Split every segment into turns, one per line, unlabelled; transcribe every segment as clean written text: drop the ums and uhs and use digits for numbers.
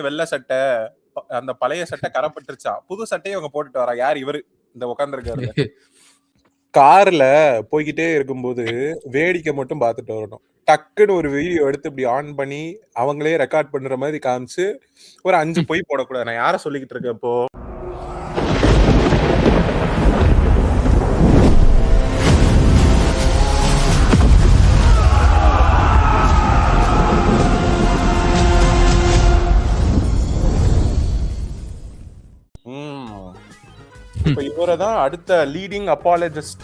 வெள்ளை சட்டை, அந்த பழைய சட்டை கரப்பட்டுருச்சா, புது சட்டையை இவங்க போட்டுட்டு வரா. யார் இவரு இந்த உட்காந்துருக்காரு. கார்ல போய்கிட்டே இருக்கும்போது வேடிக்கை மட்டும் பார்த்துட்டு வரணும். டக்குன்னு ஒரு வீடியோ எடுத்து இப்படி ஆன் பண்ணி அவங்களே ரெக்கார்ட் பண்ற மாதிரி காமிச்சு ஒரு 5 பொய் போடக்கூடாது. நான் யார சொல்லிக்கிட்டு இருக்கேன் இப்போ? இப்ப இவரதான் அடுத்த லீடிங் அப்பாலஜிஸ்ட்.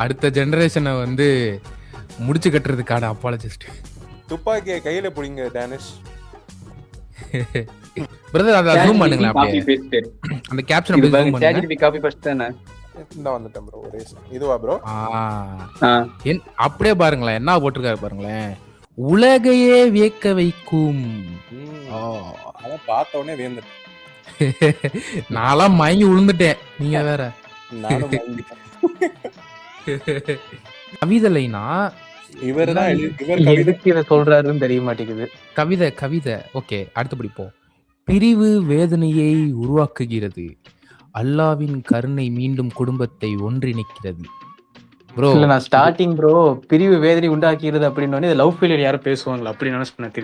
அடுத்த ஜெனரேஷனை வந்து முடிச்சு கட்டுறதுக்கான அப்பாலஜிஸ்ட்.
துப்பாக்கியை கையில புடிங்க டேனிஷ்
பிரதர். அத ஜூம் பண்ணுங்களா அப்படியே அந்த கேப்ஷன் அப்படியே ஜூம் பண்ணுங்க.
ChatGPT காப்பி பேஸ்ட் தானே.
இந்த வந்துட்டேன் ப்ரோ. ஒரே இதுவா ப்ரோ?
அப்படியே பாருங்களேன் என்ன போட்டிருக்காரு பாருங்களேன். உலகையே வியக்க வைக்கும்.
அத பார்த்த உடனே வேந்துட்டேன்.
நான்லாம் மயங்கி விழுந்துட்டேன். நீங்க வேற. கவிதைனா
இவர்தான் இவர் சொல்றாருன்னு தெரிய மாட்டேங்குது.
கவிதை ஓகே. அடுத்து படிப்போம். பிரிவு வேதனையை உருவாக்குகிறது, அல்லாவின் கருணை மீண்டும் குடும்பத்தை ஒன்றிணைக்கிறது. ப்ரோ
நான் ஸ்டார்டிங் ப்ரோ பிரிவு வேதனை உண்டாக்கிறது அப்படின்னு லவ் ஃபெயிலியர் யாரும் பேசுவாங்களா அப்படி நினைச்சு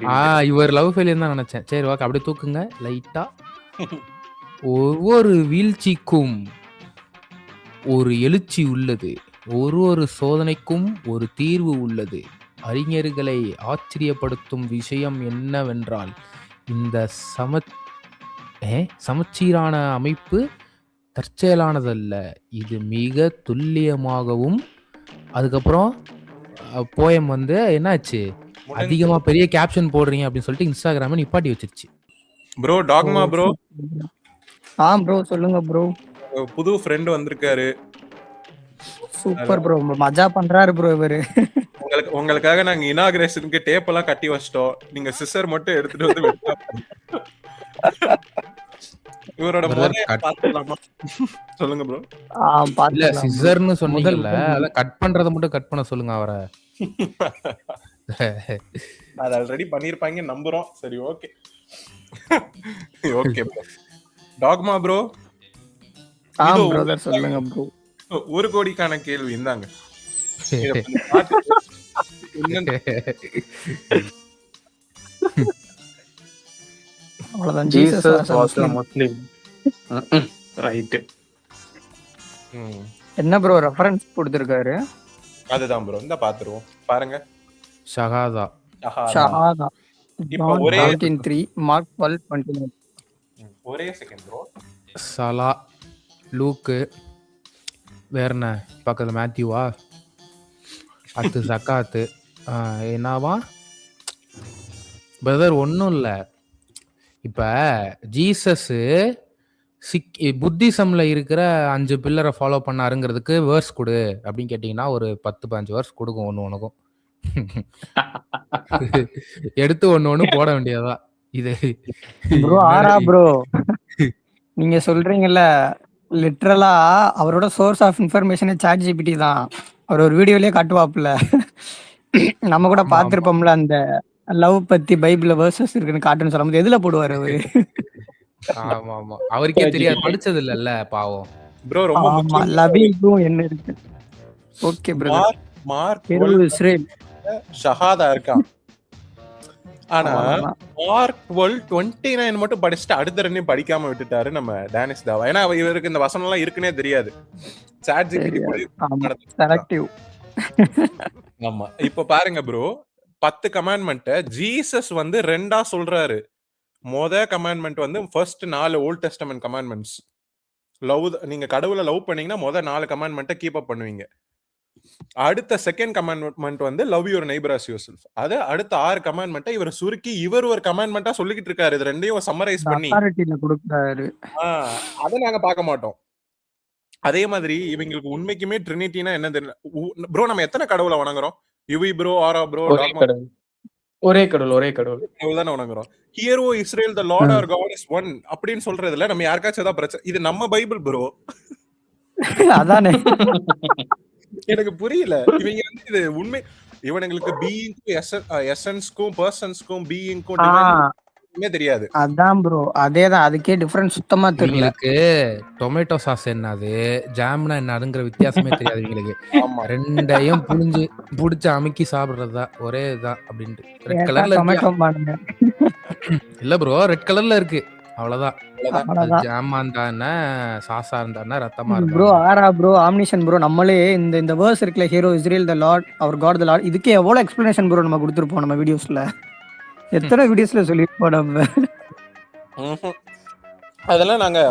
இவர் லவ் ஃபெயிலியர் தான் நினைச்சேன். சரி ஓகே அப்படியே தூக்குங்க லைட்டா. ஒவ்வொரு வீழ்ச்சிக்கும் ஒரு எழுச்சி உள்ளது, ஒரு சோதனைக்கும் ஒரு தீர்வு உள்ளது. அறிஞர்களை ஆச்சரியப்படுத்தும் விஷயம் என்னவென்றால் இந்த சமச்சீரான அமைப்பு தற்செயலானதல்ல, இது மிக துல்லியமாகவும். அதுக்கப்புறம் போயம் வந்து என்னாச்சு, அதிகமா பெரிய கேப்ஷன் போடுறீங்க அப்படின்னு சொல்லிட்டு இன்ஸ்டாகிராம நிப்பாட்டி வச்சிருச்சு.
Bro dogma bro.
ப்ரோ சொல்லுங்க ப்ரோ.
புது ஃப்ரெண்ட் வந்திருக்காரு.
சூப்பர் ப்ரோ, மஜா பண்றாரு ப்ரோ இவரு.
உங்களுக்காக நாங்க இனாகிரேஷனுக்கு டேப் எல்லாம் கட்டி வச்சிட்டோம். நீங்க சிசர் மட்டும் எடுத்துட்டு வந்து வெட்டா. இவரோட பாத்துக்கலாமா? சொல்லுங்க ப்ரோ.
இல்ல சிசர்னு சொன்னீங்கல்ல, அத கட் பண்றத மட்டும் கட் பண்ண சொல்லுங்க அவரை.
அது ஆல்ரெடி பண்ணிருப்பாங்க நம்புறோம். சரி okay okay bro. Dogma bro.
Brother சொல்லுங்க ப்ரோ.
1 கோடிக்கான கேள்வி இந்தாங்க.
அவ்வளவுதான். Jesus was a
Muslim. Right.
என்ன ப்ரோ ரெஃபரன்ஸ் கொடுத்திருக்காரு?
அதுதான் ப்ரோ. இந்த பாத்துருவோம் பாருங்க.
ஷஹாதா.
இப்போ ஒரே
3 மார்க் 12:29.
ஒரே செகண்ட் ப்ரோ.
சலா, லூக்கு, வேற என்ன பக்கத்துல மேத்யூவா, அடுத்து ஜக்காத்து. என்னவா பிரதர்? ஒன்றும் இல்லை. இப்போ ஜீசஸ் புத்திசம்ல இருக்கிற 5 பில்லரை ஃபாலோ பண்ணாருங்கிறதுக்கு வேர்ஸ் கொடு அப்படின்னு கேட்டிங்கன்னா ஒரு 10-15 வேர்ஸ் கொடுக்கும் ஒன்றுக்கும். எடுத்து ஒன்று போட வேண்டியதா இது
ப்ரோ. ப்ரோ நீங்க சொல்றீங்கல்ல, லிட்டரலா அவரோட சோர்ஸ் ஆஃப் இன்ஃபர்மேஷனே ChatGPT தான். அவர் ஒரு வீடியோலயே காட்டுவாப்புல. நம்ம கூட பாத்துருப்போம்ல, அந்த லவ் பத்தி பைபிள்ல வேர்சஸ் இருக்குன்னு காட்டுன்னு சொல்லும்போது எதுல போடுவாரு அவரு?
ஆமா ஆமா, அவருக்கே தெரியாது, படிச்சது இல்லல்ல பாவம்.
ப்ரோ ரொம்ப
லவ்விங்கும் என்ன இருக்கு. Okay brother.
மார்க்
இஸ்ரேல்
ஷஹாதா இருக்கான். ஆனா மார்க் 12:29 மட்டும் படிச்சுட்டு அடுத்த 2 படிக்காம விட்டுட்டாரு நம்ம டேனிஷ் தாவா. ஏன்னா இவருக்கு இந்த வசனம் எல்லாம் இருக்குன்னே தெரியாது.
செலக்டிவ்.
ஆமா. இப்ப பாருங்க ப்ரோ, 10 கமாண்ட்மெண்ட் ஜீசஸ் வந்து 2ஆ சொல்றாரு. கமாண்ட்மெண்ட் வந்து first 4 Old Testament commandments. Love, நீங்க கடவுளை லவ் பண்ணீங்கன்னா 4 கமாண்ட்மெண்ட்டை கீப் அப் பண்ணுவீங்க. அடுத்த செகண்ட் கமாண்ட்மெண்ட் வந்து love your neighbour as yourself. அது அடுத்த 6 கமாண்ட்மெண்ட்டை இவர் சுருக்கி இவர் ஒரு கமாண்ட்மெண்ட்டா சொல்லிக்கிட்டு இருக்காரு. இது ரெண்டையும் சம்மரைஸ் பண்ணி
கொடுக்கிறாரு.
அதை நாங்க பார்க்க மாட்டோம். அதே மாதிரி இவங்களுக்கு உண்மைக்குமே ட்ரினிட்டினா என்ன தெரியல ப்ரோ. நம்ம எத்தனை கடவுளை வணங்குறோம்? யுவி ப்ரோ, ஆரா ப்ரோ,
ஒரே கடவுள்
தானே வணங்குறோம். Hear O Israel the Lord our God is one அப்படின்னு சொல்றதுல நம்ம யாருக்காச்சும் ஏதாவது பிரச்சனை? இது நம்ம பைபிள் ப்ரோ.
அதானே
எனக்கு புரியல. இவங்க வந்து இது உண்மை இவனுங்களுக்கு பீயிங்க்கும் எசன்ஸ்க்கும் பர்சன்ஸ்க்கும் பீயிங்க்கும்
ஆ
டிவைனுமே தெரியாது.
அதான் ப்ரோ, அதேதான். அதுக்கே டிஃபரன்ஸ் சுத்தமா தெரியல.
இவங்களுக்கு டொமேட்டோ சாஸ் என்னது, ஜாம்னா என்னதுங்கிற வித்தியாசமே தெரியாது இவங்களுக்கு.
ஆமா.
ரெண்டையும் புடிச்சு அமுக்கி சாப்பிடுறதுதான் ஒரே இதுதான் அப்படின்ட்டு. ரெட்
கேட்டா
கலர்ல இருக்கு.
டொமேட்டோ பாருங்க.
இல்ல ப்ரோ, ரெட் கலர்ல இருக்கு, அவ்வளவுதான்.
அவ்வளவுதான்.
அது
அவ்வளவுதான்
ஜாமா இருந்தா என்ன, சாஸா இருந்தா என்ன, ரத்தமா
ப்ரோ.
இருந்தா என்ன.
ஆரா ப்ரோ, ஆம்னிஷன் ப்ரோ. நம்மளே இந்த வேர்ஸ் இருக்குல்ல, ஹீரோ இஸ்ரேல் த லார்ட், அவர் காட் த லார்ட், இதுக்கே எவ்வளவு எக்ஸ்பிளனேஷன் ப்ரோ நம்ம கொடுத்துருப்போம் நம்ம வீடியோஸ்ல. எத்தனை வீடியோஸ்ல சொல்லிருப்போம் நம்ம.
ம்ஹும். அதெல்லாம் நாங்க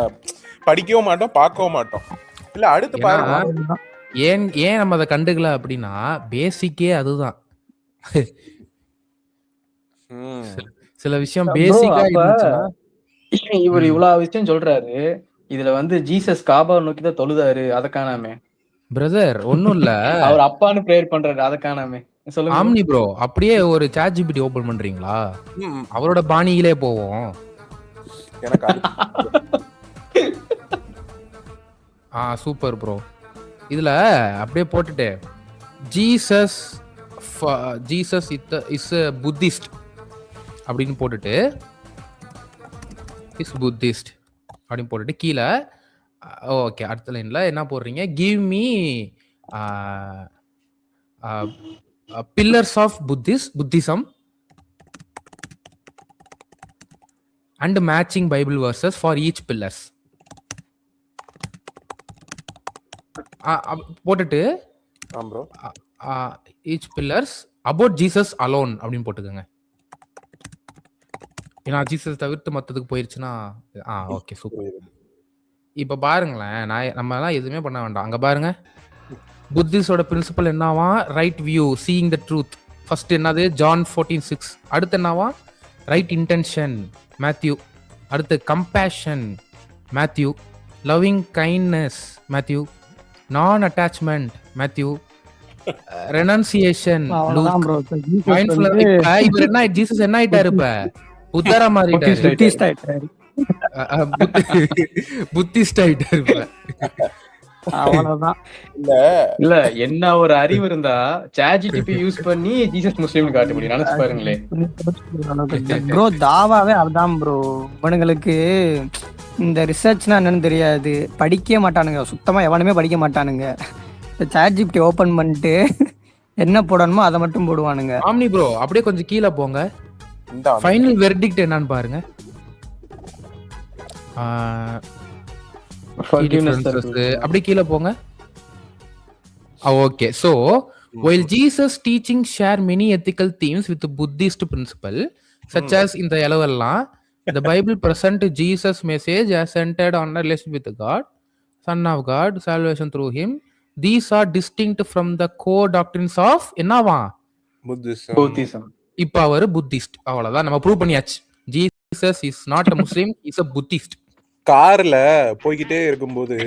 படிக்கவும் மாட்டோம், பார்க்கவும் மாட்டோம். இல்ல அடுத்து
ஏன்னா
பாருங்க.
அதுதான்.
ஏன் நம்ம அதை கண்டுக்கல அப்படின்னா பேசிக்கே அதுதான்.
ம்.
சில விஷயம்
ப்ரோ
பேசிக்கா
அப்ப
இருந்துச்சுன்னா
இவர்
ம்.
இவ்வளவு விஷயம் சொல்றாரு. இதுல வந்து ஜீசஸ் காபா நோக்கி தான் தொழுதாரு, அதை காணாமே.
பிரதர் ஒன்னும் இல்ல.
அவர் அப்பான்னு பிரேயர் பண்றாரு, அதை காணாமே. சொல்லுங்க bro.
ஆம்னி ப்ரோ, அப்படியே ஒரு சாட் ஜிபிடி ஓபன் பண்றீங்களா?
ம்.
அவரோட பாணியிலே போவோம்.
எனக்கு அடுத்து
சூப்பர் ப்ரோ. இதுல அப்படியே போட்டுட்டு ஜீசஸ் இஸ் புத்திஸ்ட் அப்படின்னு போட்டுட்டு இஸ் புத்திஸ்ட் அப்படின்னு போட்டுட்டு கீழே ஓகே அடுத்த லைன்ல என்ன போடுறீங்க, give me pillars of Buddhism and matching Bible verses for each pillars போட்டுட்டு
ஆம் bro.
Each pillars about Jesus alone அப்படின்னு போட்டுக்கோங்க. ஏன்னா ஜீசஸ் தவிர்த்து மற்றதுக்கு போயிருச்சுன்னா ஓகே சூப்பர். இப்போ பாருங்களேன், நம்மலாம் எதுவுமே பண்ண வேண்டாம். அங்கே பாருங்க, புத்திஸ்டோட பிரின்சிபல் என்னவா, right view, seeing the truth. First என்னது, ஜான் 14:6. அடுத்து என்னவா, ரைட் இன்டென்ஷன், மேத்யூ. அடுத்து compassion, Matthew. Loving kindness, Matthew. Non attachment, Matthew. Renunciation,
அவ்வளவுதான் ப்ரோ.
இவர் என்ன ஜீசஸ் என்ன ஆயிட்டாரு, இப்ப புத்தரா மாறிட்டாரு,
புத்திஸ்ட் ஆயிட்டாரு.
புத்திஸ்ட் ஆயிட்டாரு இப்ப.
அவ்வளவுதான்.
இல்ல என்ன ஒரு அறிவு இருந்தா ChatGPT யூஸ் பண்ணி ஜீசஸ் முஸ்லீம்னு காட்ட முடியும். நினைச்சு பாருங்களேன்
ப்ரோ. தாவாவே அதுதான் ப்ரோ. இவனுங்களுக்கு இந்த ரிசர்ச்னா என்னன்னு தெரியாது, படிக்கவே மாட்டானுங்க சுத்தமா. எவனுமே படிக்க மாட்டானுங்க. இந்த ChatGPT ஓபன் பண்ணிட்டு என்ன போடணுமோ அதை மட்டும் போடுவானுங்க.
ஆம்னி ப்ரோ, அப்படியே கொஞ்சம் கீழே போங்க. ஃபைனல் வெர்டிக்ட் என்னன்னு பாருங்க. அப்படி கீழே போங்க. Okay, so while Jesus teaching share many ethical themes with the Buddhist principle such as இந்த எல்லாம் the Bible present Jesus message as centered on a relationship with God, Son of God, salvation through him. These are distinct from the core doctrines of என்னவா,
Buddhism.
இப்ப அவரு Buddhist. அவ்வளவுதான், நம்ம prove பண்ணியாச்சு. Jesus is not a Muslim, is a Buddhist.
கார்ல போய்கிட்டே இருக்கும்போது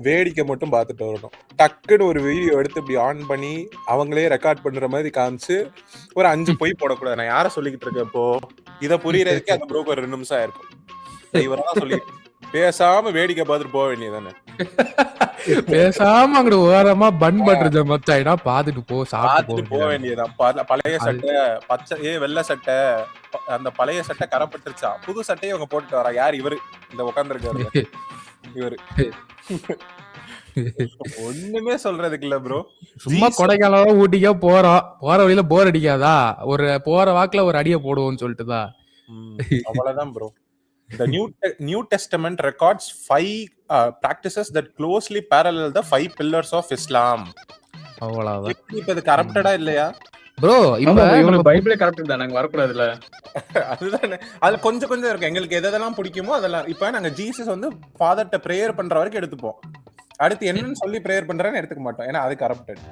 வேடிக்கை மட்டும் பார்த்துட்டு வரணும். டக்குன்னு ஒரு வீடியோ எடுத்து இப்படி ஆன் பண்ணி அவங்களே ரெக்கார்ட் பண்ற மாதிரி காமிச்சு ஒரு 5 பொய் போடக்கூடாது. நான் யார சொல்லிக்கிட்டு இருக்கேன் இப்போ, இதை புரியறதுக்கே அந்த ப்ரோக்கு ஒரு 2 நிமிஷம் ஆயிருக்கும். இவரெல்லாம் சொல்லி பேசாம வேடிக்கை பார்த்துட்டு போக வேண்டியதானே.
பேசாம அங்க ஓரமா பன் பட்டர் ஜமத்தாயினா பாத்துட்டு போ, சாப்பிட்டு
போக வேண்டியதான். பழைய சட்டை பச்சை வெள்ளை சட்டை, அந்த பழைய சட்டை கரப்பட்டுருச்சா, புது சட்டையை அவங்க போட்டுட்டு வரா. யார் இவரு, இந்த உட்கார்ந்துருக்காரு இவரு. ஒண்ணுமே சொல்றதுக்கு இல்ல ப்ரோ.
சும்மா கொடைக்கானல் ஊட்டிக்கா போறோம், போற வழியில போர் அடிக்காதா, ஒரு போற வாக்குல ஒரு அடியை போடுவோம்னு சொல்லிட்டுதான்.
அவ்வளவுதான் bro. The New Testament records 5 practices that closely parallel the 5 pillars of Islam.
அவ்வளவுதான்.
இப்ப இது கரப்டடா இல்லையா
ப்ரோ? இப்ப
இவங்க பைபிளே கரெக்ட் தான், நாங்க வரக்கூடாதுல.
அதுதானே, அதுல கொஞ்சம் கொஞ்சம் இருக்கு. எங்களுக்கு எதெல்லாம் பிடிக்குமோ அதெல்லாம். இப்ப நாங்க ஜீசஸ் வந்து ஃபாதர்ட்ட பிரேயர் பண்ற வரைக்கும் எடுத்துப்போம். அடுத்து என்னன்னு சொல்லி பிரேயர் பண்றேன்னு எடுத்துக்க மாட்டோம், ஏன்னா அது கரப்டட்.